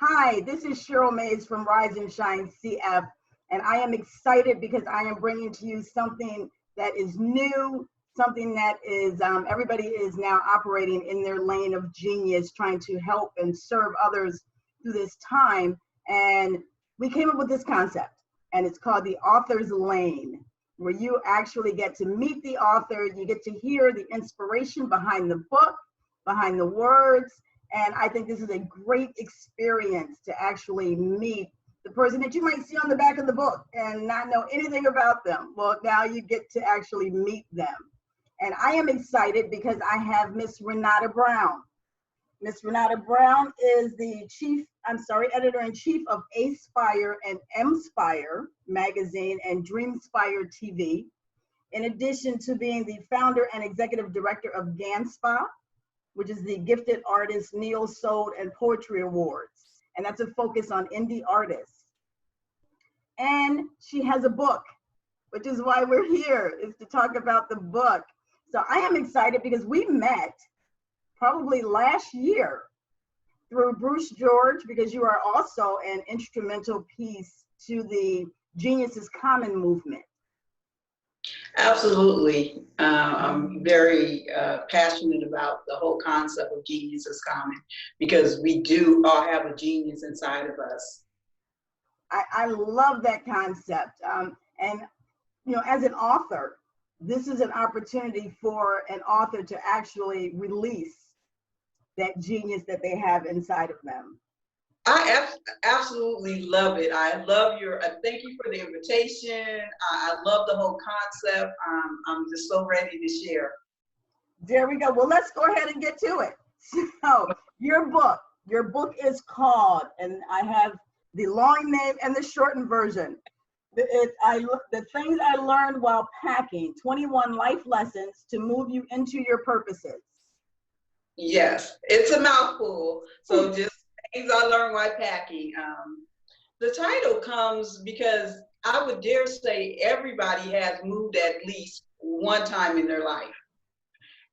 Hi, this is Cheryl Mays from Rise and Shine CF, and I am excited because I am bringing to you something that is new, something that is everybody is now operating in their lane of genius, trying to help and serve others through this time. And we came up with this concept, and it's called the Author's Lane, where you actually get to meet the author, you get to hear the inspiration behind the book, behind the words. And I think this is a great experience to actually meet the person that you might see on the back of the book and not know anything about them. Well, now you get to actually meet them. And I am excited because I have Miss Renata Brown. Miss Renata Brown is the editor-in-chief of A-Spire and EM-Spire magazine and DreamSpire TV, in addition to being the founder and executive director of GANSPA, which is the Gifted Artist Neo Soul and Poetry Awards. And that's a focus on indie artists. And she has a book, which is why we're here, is to talk about the book. So I am excited because we met probably last year through Bruce George, because you are also an instrumental piece to the Genius is Common movement. Absolutely. I'm very passionate about the whole concept of genius is common, because we do all have a genius inside of us. I love that concept. And, you know, as an author, this is an opportunity for an author to actually release that genius that they have inside of them. I absolutely love it. I love thank you for the invitation. I love the whole concept. I'm just so ready to share. There we go. Well, let's go ahead and get to it. So your book is called, and I have the long name and the shortened version. The things I learned while packing, 21 life lessons to move you into your purposes. Yes, it's a mouthful. So just things I learned while packing. The title comes because I would dare say everybody has moved at least one time in their life.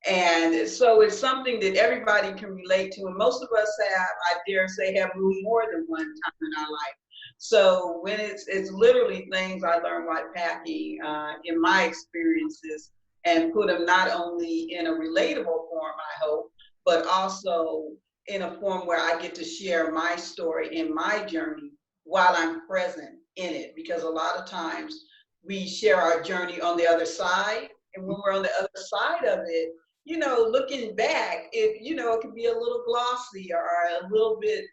And so it's something that everybody can relate to. And most of us I dare say, have moved more than one time in our life. So when it's literally things I learned while packing in my experiences, and put them not only in a relatable form, I hope, but also in a form where I get to share my story and my journey while I'm present in it. Because a lot of times we share our journey on the other side. And when we're on the other side of it, you know, looking back, it can be a little glossy or a little bit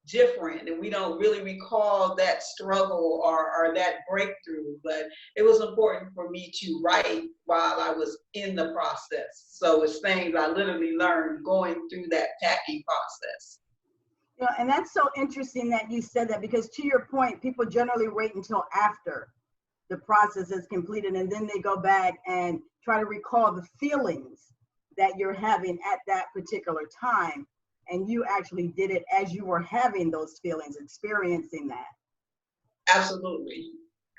different. And we don't really recall that struggle or that breakthrough. But it was important for me to write while I was in the process. So it's things I literally learned going through that packing process. Yeah, and that's so interesting that you said that, because to your point, people generally wait until after the process is completed, and then they go back and try to recall the feelings that you're having at that particular time. And you actually did it as you were having those feelings, experiencing that. Absolutely.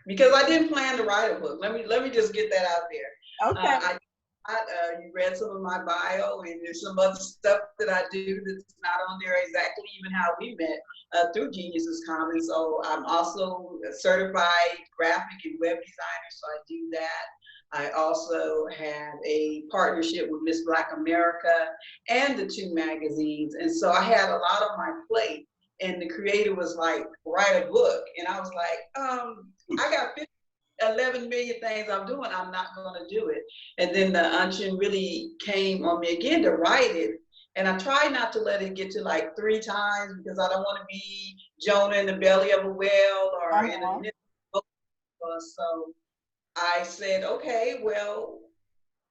Because I didn't plan to write a book. Let me just get that out there. Okay. You read some of my bio, and there's some other stuff that I do that's not on there exactly even how we met through Genius is Common. So I'm also a certified graphic and web designer, so I do that. I also have a partnership with Miss Black America and the 2 magazines. And so I had a lot on my plate, and the creator was like, write a book. And I was like, I got 11 million things I'm doing, I'm not going to do it. And then the unction really came on me again to write it. And I try not to let it get to like 3 times, because I don't want to be Jonah in the belly of a whale or in a midst of a. So I said, okay, well,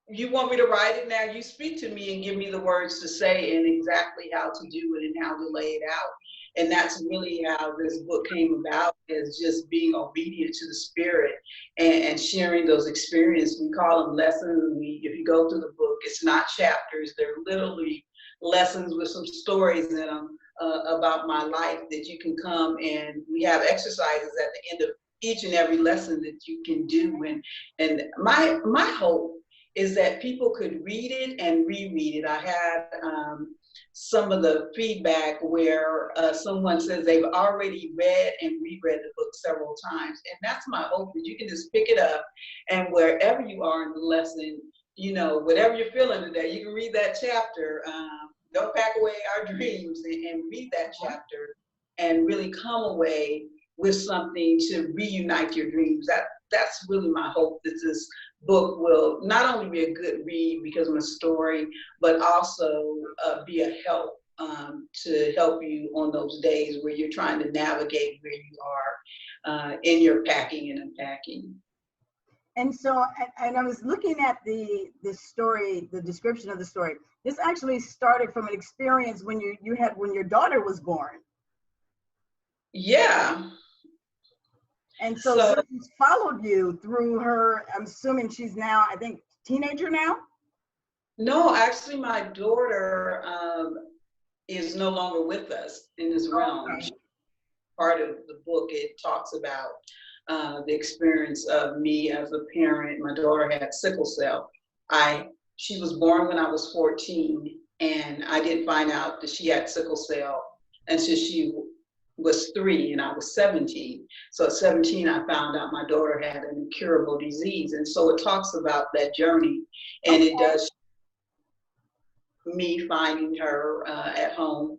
you want me to write it now? You speak to me and give me the words to say and exactly how to do it and how to lay it out. And that's really how this book came about, is just being obedient to the spirit and sharing those experiences. We call them lessons. If you go through the book, it's not chapters. They're literally lessons with some stories in them about my life that you can come, and we have exercises at the end of each and every lesson that you can do. And my hope is that people could read it and reread it. I had some of the feedback where someone says they've already read and reread the book several times. And that's my hope, that you can just pick it up, and wherever you are in the lesson, you know, whatever you're feeling today, you can read that chapter. Don't pack away our dreams, and read that chapter and really come away with something to reunite your dreams. That's really my hope, that this book will not only be a good read because of my story, but also be a help to help you on those days where you're trying to navigate where you are in your packing and unpacking. And so, and I was looking at the story, the description of the story. This actually started from an experience when you had when your daughter was born. Yeah. And so this followed you through her. I'm assuming she's now, I think, teenager now? No, actually, my daughter is no longer with us in this realm. Okay. Part of the book, it talks about the experience of me as a parent. My daughter had sickle cell. She was born when I was 14, and I didn't find out that she had sickle cell until she was 3 and I was 17. So at 17, I found out my daughter had an incurable disease. And so it talks about that journey, and it does me finding her at home,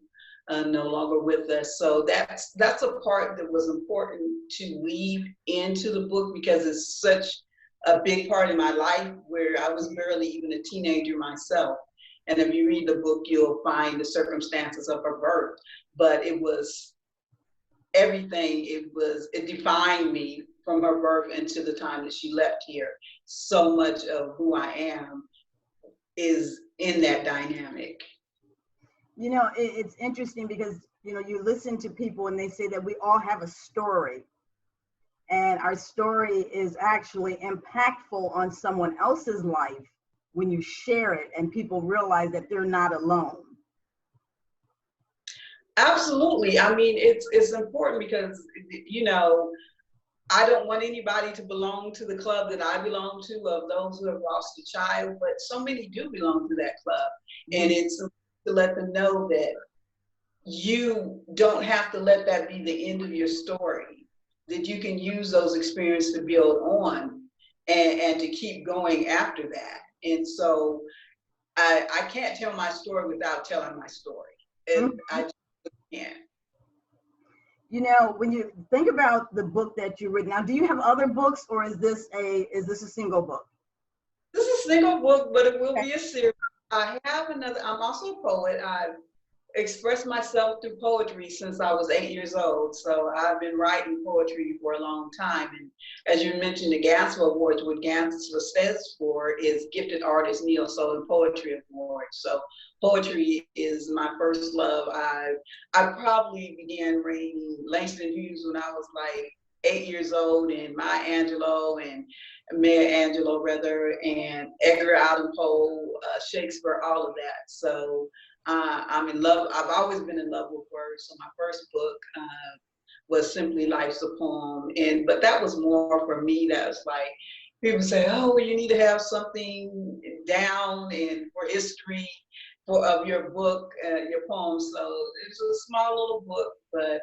no longer with us. So that's a part that was important to weave into the book, because it's such a big part of my life, where I was barely even a teenager myself. And if you read the book, you'll find the circumstances of her birth. But it was everything. It defined me from her birth into the time that she left here. So much of who I am is in that dynamic. You know, it's interesting because, you know, you listen to people and they say that we all have a story, and our story is actually impactful on someone else's life when you share it and people realize that they're not alone. Absolutely. I mean, it's important because, you know, I don't want anybody to belong to the club that I belong to, of those who have lost a child, but so many do belong to that club. And it's to let them know that you don't have to let that be the end of your story, that you can use those experiences to build on and to keep going after that. And so I can't tell my story without telling my story. And I just can't. You know, when you think about the book that you read now, do you have other books, or is this a single book? This is a single book, but it will be a series. I have another. I'm also a poet. I've expressed myself through poetry since I was 8 years old. So I've been writing poetry for a long time. And as you mentioned, the GANSFA Awards, what GANSFA stands for is Gifted Artist Neo Soul and Poetry Award. So poetry is my first love. I probably began reading Langston Hughes when I was like 8 years old, and Maya Angelou and Maya Angelou rather, and Edgar Allan Poe, Shakespeare, all of that. So I'm in love. I've always been in love with words. So my first book was simply Life's a Poem, but that was more for me. That was like, people say, oh, well, you need to have something down and for history of your book, your poem. So it's a small little book, but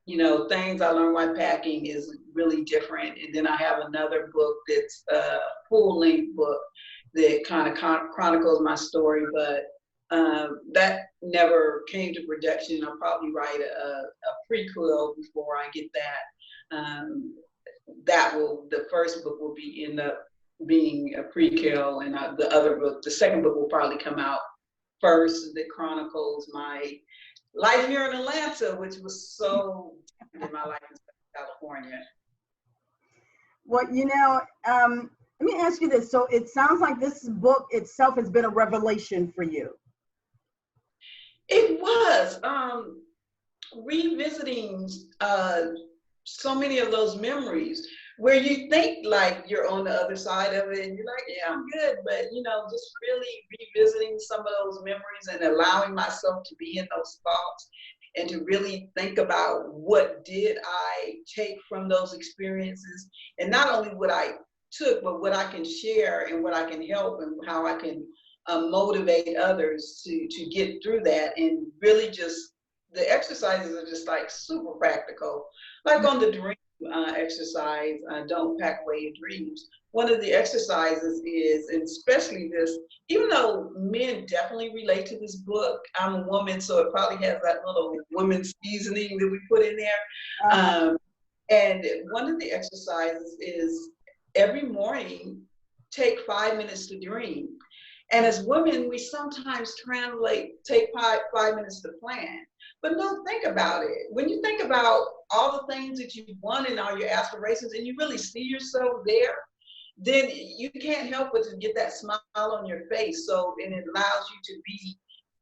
you know, things I learned while packing is really different. And then I have another book that's a full-length book that kind of chronicles my story, but that never came to production. I'll probably write a prequel before I get that. The first book will end up being a prequel, and the second book will probably come out first, that chronicles my life here in Atlanta, which was so in my life in California. Well, you know, let me ask you this. So it sounds like this book itself has been a revelation for you. It was revisiting so many of those memories where you think like you're on the other side of it and you're like, yeah, I'm good. But, you know, just really revisiting some of those memories and allowing myself to be in those thoughts and to really think about what did I take from those experiences. And not only what I took, but what I can share and what I can help and how I can motivate others to get through that. And really just, the exercises are just like super practical. Like on the dream exercise, don't pack away your dreams. One of the exercises is, and especially this, even though men definitely relate to this book, I'm a woman, so it probably has that little women's seasoning that we put in there. And one of the exercises is every morning, take 5 minutes to dream. And as women, we sometimes take 5 minutes to plan. But no, think about it. When you think about all the things that you want and all your aspirations, and you really see yourself there, then you can't help but to get that smile on your face. So, and it allows you to be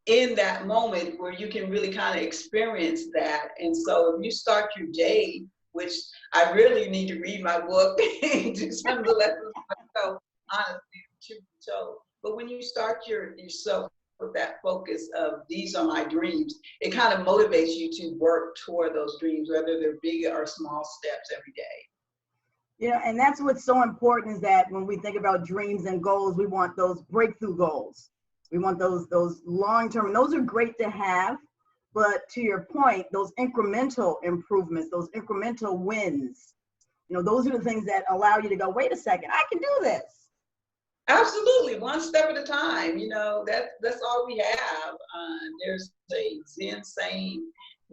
in that moment where you can really kind of experience that. And so if you start your day, which I really need to read my book and do some of the lessons myself, honestly, truth be told. But when you start yourself with that focus of these are my dreams, it kind of motivates you to work toward those dreams, whether they're big or small steps every day. Yeah, and that's what's so important, is that when we think about dreams and goals, we want those breakthrough goals. We want those long-term, and those are great to have. But to your point, those incremental improvements, those incremental wins, those are the things that allow you to go, wait a second, I can do this. Absolutely, one step at a time. That's all we have. There's a Zen saying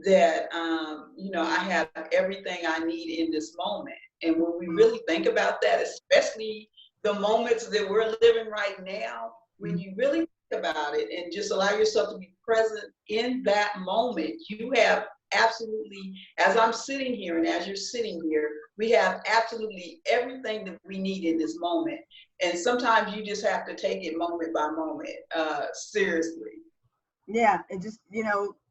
that I have everything I need in this moment. And when we really think about that, especially the moments that we're living right now, when you really think about it and just allow yourself to be present in that moment, you have absolutely, as I'm sitting here and as you're sitting here, we have absolutely everything that we need in this moment. And sometimes you just have to take it moment by moment, seriously. Yeah, and just,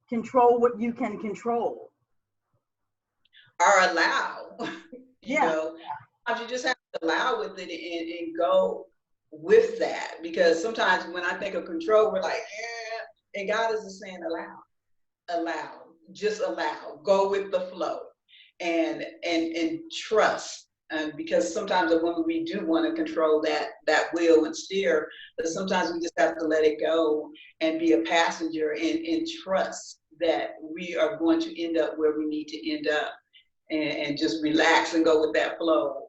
control what you can control. Or allow, Yeah. Sometimes you just have to allow with it and go with that. Because sometimes when I think of control, we're like, yeah, and God is just saying, allow, just allow, go with the flow and trust. Because sometimes when we do want to control that wheel and steer, but sometimes we just have to let it go and be a passenger and trust that we are going to end up where we need to end up, and just relax and go with that flow.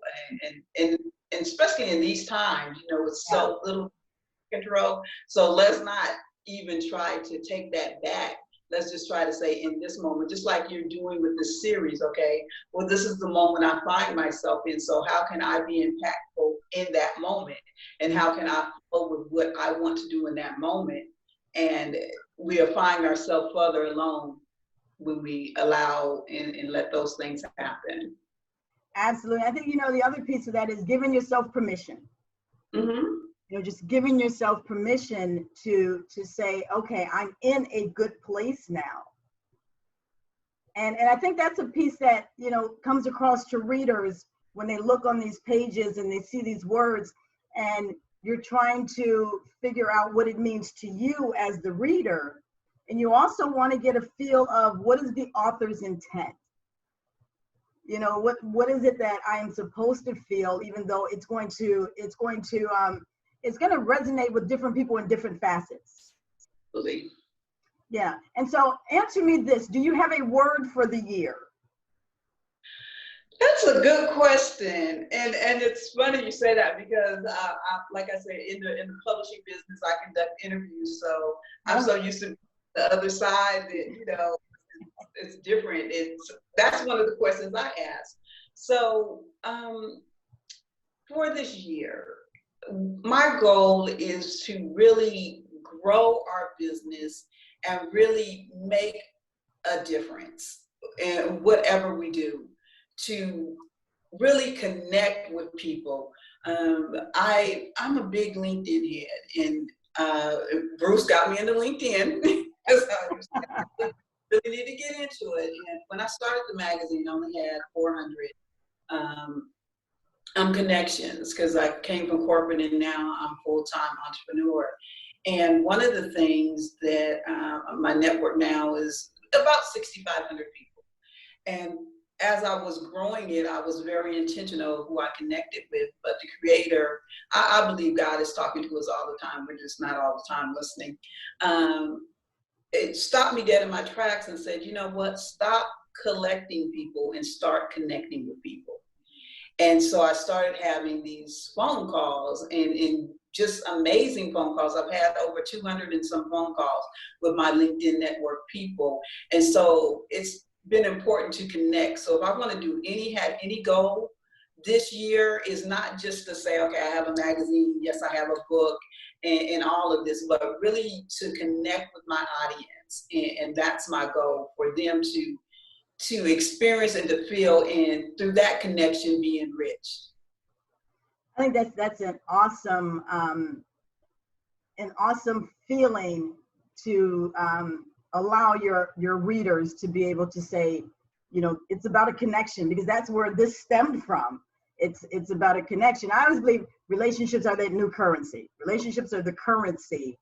And especially in these times, with so little control. So let's not even try to take that back. Let's just try to say, in this moment, just like you're doing with this series, okay, well, this is the moment I find myself in. So how can I be impactful in that moment? And how can I flow with what I want to do in that moment? And we are finding ourselves further along when we allow and let those things happen. Absolutely. I think, the other piece of that is giving yourself permission. Just giving yourself permission to say, okay, I'm in a good place now. And I think that's a piece that, comes across to readers when they look on these pages and they see these words, and you're trying to figure out what it means to you as the reader. And you also want to get a feel of what is the author's intent. What is it that I am supposed to feel, even though it's going to resonate with different people in different facets. Absolutely. Yeah. And so answer me this, do you have a word for the year? That's a good question. And it's funny you say that, because like I said, in the publishing business, I conduct interviews. So I'm so used to the other side that, it's different. That's one of the questions I ask. So for this year, my goal is to really grow our business and really make a difference in whatever we do, to really connect with people. I'm a big LinkedIn head, and Bruce got me into LinkedIn. I really need to get into it. And when I started the magazine, I only had 400 connections, because I came from corporate and now I'm full-time entrepreneur. And one of the things that my network now is about 6,500 people. And as I was growing it, I was very intentional of who I connected with. But the creator, I believe God is talking to us all the time. We're just not all the time listening. It stopped me dead in my tracks and said, you know what? Stop collecting people and start connecting with people. And so I started having these phone calls and just amazing phone calls. I've had over 200 and some phone calls with my LinkedIn network people. And so it's been important to connect. So if I want to have any goal this year, is not just to say, okay, I have a magazine, yes, I have a book and all of this, but really to connect with my audience. And that's my goal, for them to experience and to feel, and through that connection be enriched. I think that's an awesome feeling to allow your readers to be able to say, you know, it's about a connection, because that's where this stemmed from. It's about a connection. I always believe relationships are that new currency. Relationships are the currency.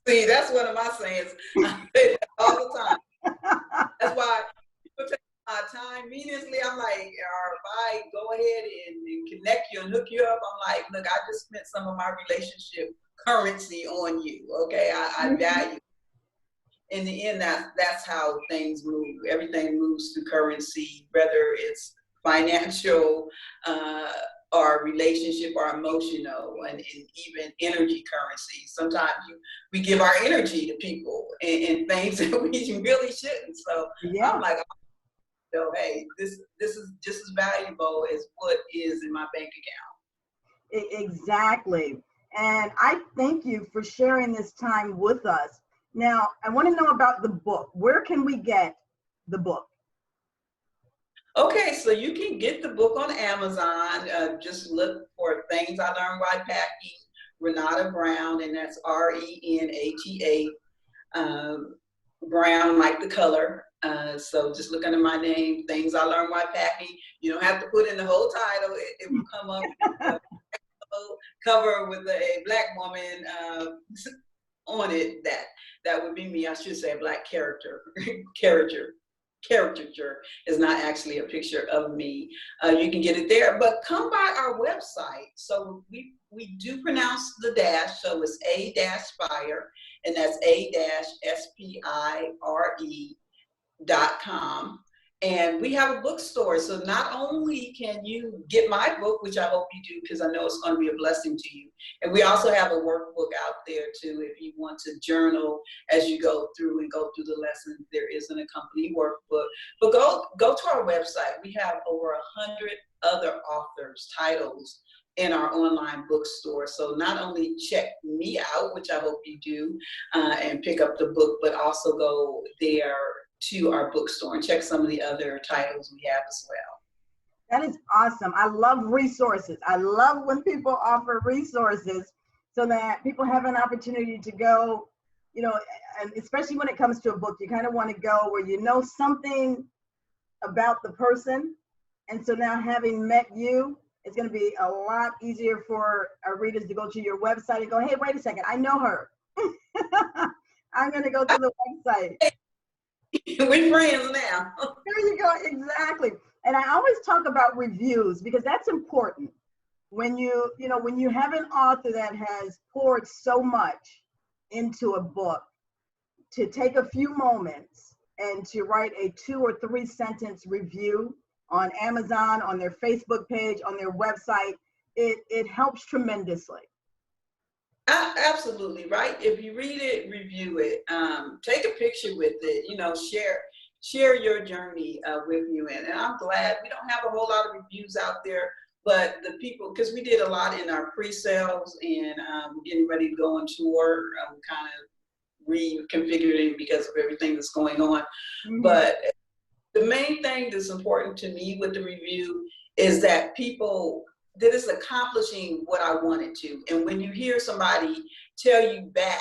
See, that's one of my sayings. I say that all the time. That's why people take my time meaningfully. I'm like, or if I go ahead and connect you and hook you up, I'm like, look, I just spent some of my relationship currency on you. Okay, I value. In the end, that's how things move. Everything moves through currency, whether it's financial or relationship or emotional, and even energy currency. Sometimes we give our energy to people and things that we really shouldn't. So yeah. I'm like, oh, hey, this is just as valuable as what is in my bank account. Exactly. And I thank you for sharing this time with us. Now, I want to know about the book. Where can we get the book? Okay, so you can get the book on Amazon. Just look for Things I Learned While Packing, Renata Brown, and that's Renata, Brown like the color. So just look under my name, Things I Learned While Packing. You don't have to put in the whole title. It will come up cover with a black woman on it. That would be me. I should say a black caricature is not actually a picture of me. You can get it there, but come by our website. So we do pronounce the dash, so it's A-Spire, and that's A-SPIRE.com. And we have a bookstore, so not only can you get my book, which I hope you do, because I know it's going to be a blessing to you, and we also have a workbook out there too if you want to journal as you go through the lessons. There is an accompanying workbook. But go to our website. We have over 100 other authors' titles in our online bookstore. So not only check me out, which I hope you do, and pick up the book, but also go there to our bookstore and check some of the other titles we have as well. That is awesome. I love resources. I love when people offer resources so that people have an opportunity to go, you know, and especially when it comes to a book, you kind of want to go where you know something about the person. And so now, having met you, it's going to be a lot easier for our readers to go to your website and go, hey, wait a second, I know her. I'm going to go to the website. We're friends now. There you go, exactly. And I always talk about reviews because that's important. When when you have an author that has poured so much into a book, to take a few moments and to write a 2 or 3 sentence review on Amazon, on their Facebook page, on their website, it helps tremendously. Absolutely, right? If you read it, review it, take a picture with it, share your journey with you. And I'm glad we don't have a whole lot of reviews out there, but the people, because we did a lot in our pre-sales and getting ready to go on tour, kind of reconfiguring because of everything that's going on. Mm-hmm. But the main thing that's important to me with the review is that that is accomplishing what I wanted to. And when you hear somebody tell you back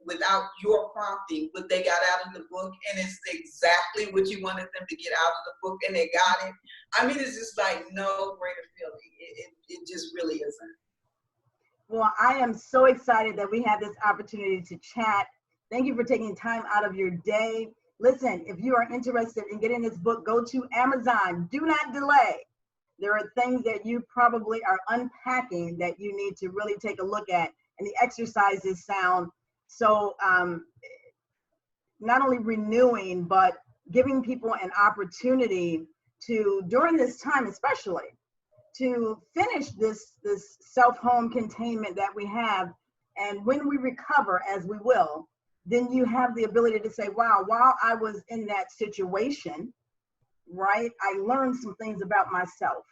without your prompting what they got out of the book, and it's exactly what you wanted them to get out of the book, and they got it, I mean, it's just like no greater feeling. It just really isn't. Well, I am so excited that we had this opportunity to chat. Thank you for taking time out of your day. Listen, if you are interested in getting this book, go to Amazon. Do not delay. There are things that you probably are unpacking that you need to really take a look at. And the exercises sound so not only renewing, but giving people an opportunity to, during this time especially, to finish this self-home containment that we have. And when we recover, as we will, then you have the ability to say, wow, while I was in that situation, right, I learned some things about myself.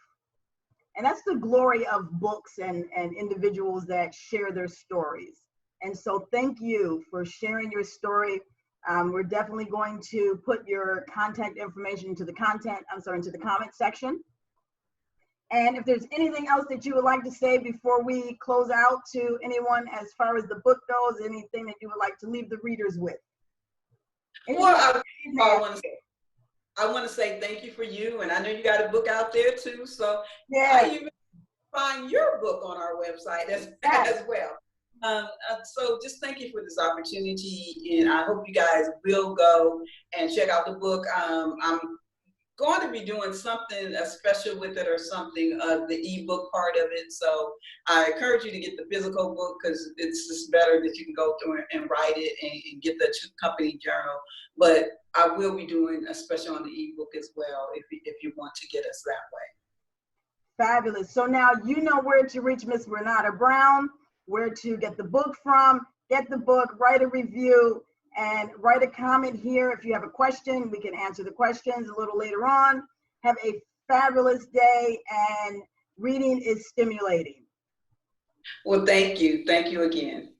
And that's the glory of books and individuals that share their stories. And so thank you for sharing your story. We're definitely going to put your contact information into the comment section. And if there's anything else that you would like to say before we close out to anyone as far as the book goes, anything that you would like to leave the readers with? Well, I want to say thank you for you. And I know you got a book out there too. So yeah. I even find your book on our website as well. So just thank you for this opportunity. And I hope you guys will go and check out the book. I'm going to be doing something special with it or something, the ebook part of it. So I encourage you to get the physical book because it's just better that you can go through and write it and get the company journal. But I will be doing a special on the ebook as well if you want to get us that way. Fabulous. So now you know where to reach Miss Renata Brown, where to get the book from. Get the book, write a review, and write a comment here. If you have a question, we can answer the questions a little later on. Have a fabulous day, and reading is stimulating. Well, thank you. Thank you again.